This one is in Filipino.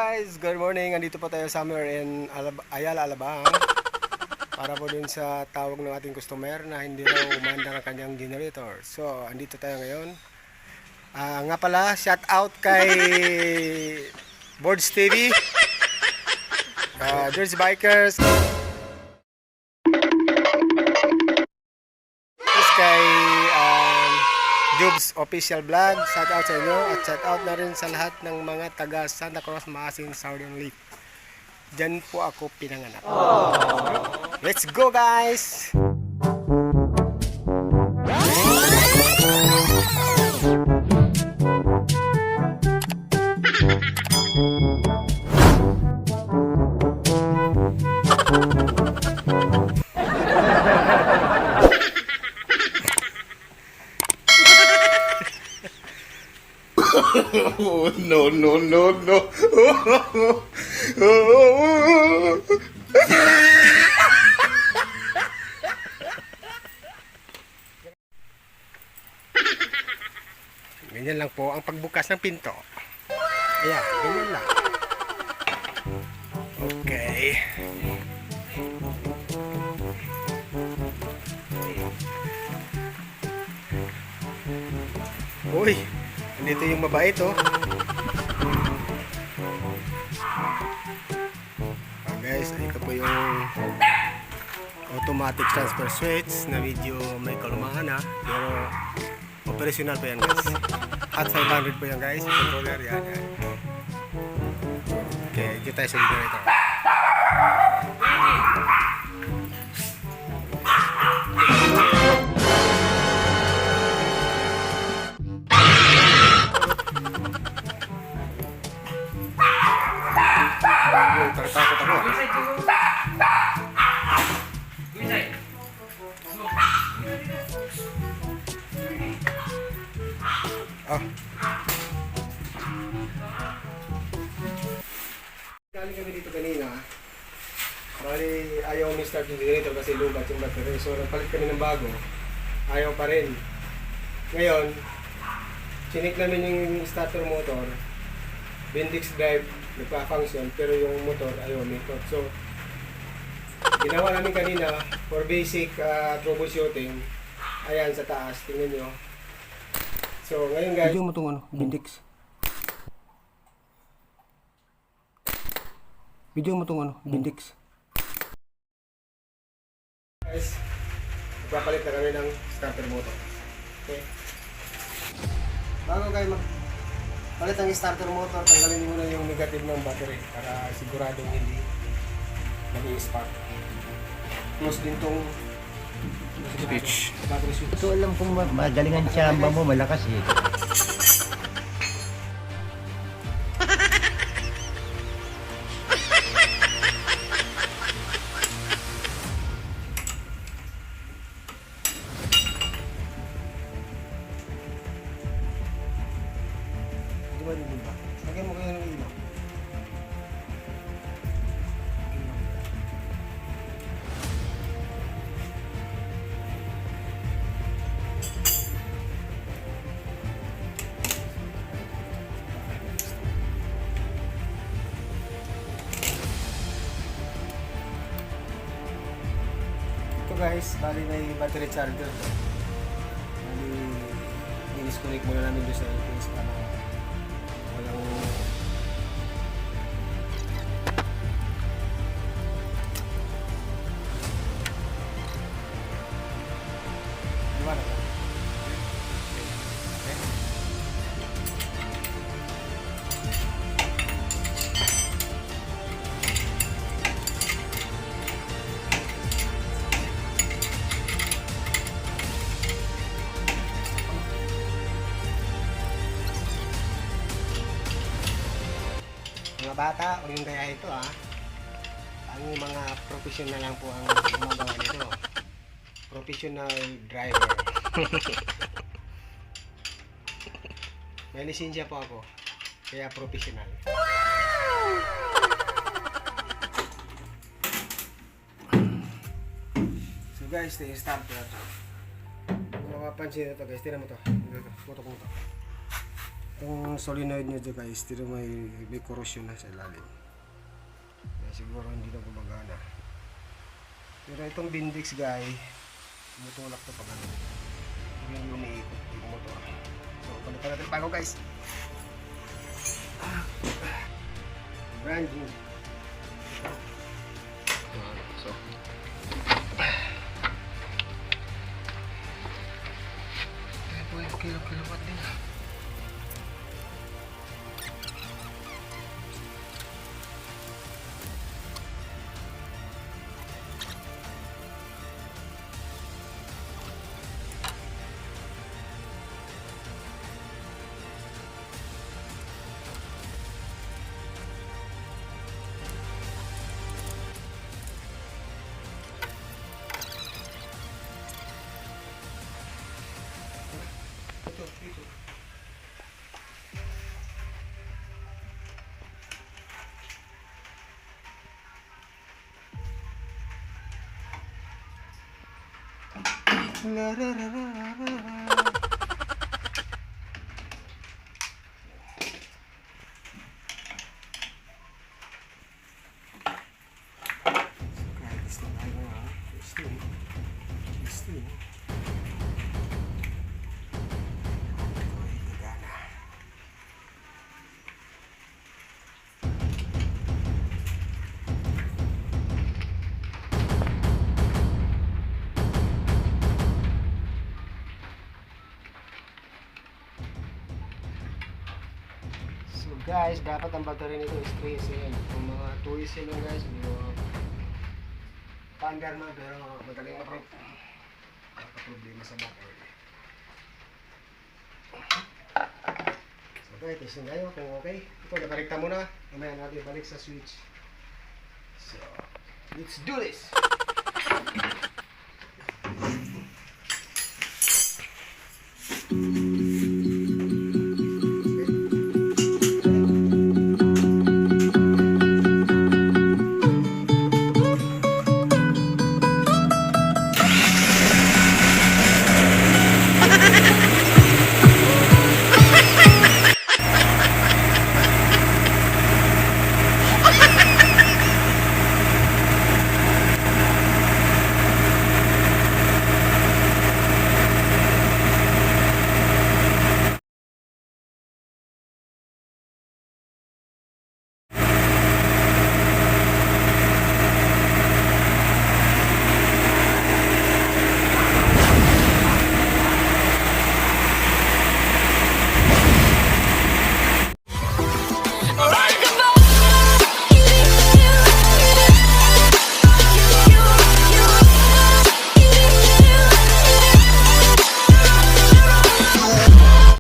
guys! Good morning! Andito po tayo somewhere in Ayala, Alabang para po dun sa tawag ng ating customer na hindi raw umanda ng kanyang generator. So, andito tayo ngayon. Nga pala, shout out kay Boards TV, Dirty Bikers, kay Jubs Official Vlog. Shout out sa inyo at shout out na rin sa lahat ng mga taga Santa Cruz, Maasin, Southern Lake. Diyan po ako pinanganak. Let's go guys! Oh, no, no, no, no. Ganyan lang po ang pagbukas ng pinto. Ayan, ganyan lang. Okay. Uy, dito yung mabait oh. Guys, ito po yung automatic transfer switch na medyo may kalumahan ha, pero operational po yan guys. At 500 po yan guys, controller yan. Okay, dito tayo sa generator. Takot ako. Galing kami dito kanina. Bali, ayaw ni-start yung generator kasi lubat yung battery. So, nagpalit kami ng bago. Ayaw pa rin. Ngayon, chinik namin yung starter motor. Bendix drive, nagpa-function, pero yung motor ayaw umikot. So, ginawa namin kanina for basic troubleshooting. Ayan sa taas, tingnan nyo. So, ngayon guys, video mo itong Bendix. Video mo itong Bendix. Guys, magpapalit na kami ng starter motor. Okay. Bago kayo palit ang starter motor, tanggalin muna yung negative ng battery para siguradong hindi nag-i-spark. Close din tong switch. Battery switch. So alam kong magaling ang tsamba mo, malakas eh. Lagyan mo kayo ng ilaw. Ito guys, bali may battery charger to. Bali, i-disconnect muna namin doon sa APS para walang diba na ba? Mga bata, o yung kaya ito ang mga professional lang po ang gumagawa nito. Professional driver. May lisensya po ako, kaya professional. So guys, ito yung start na ito. Kung mapapansin ito guys, tira mo ito. Putok mo ito. Yung solenoid nyo dyan guys, tiro may corrosion na sa ilalim. Kaya siguro hindi na gumagana. Pero itong Bindix guy, tumutulak to pag ano. Hindi yung umiikot yung motor. So, palitan natin bago guys. Brand new. So, kilowatt din. Ito. La la la la la la. So guys, dapat ang battery nito is 3 Kung mga 2 lang guys, yung paandar na pero madaling problema sa battery. So guys, testing tayo kung okay. Ito, nabalikta muna. Mamaya natin balik sa switch. So, let's do this!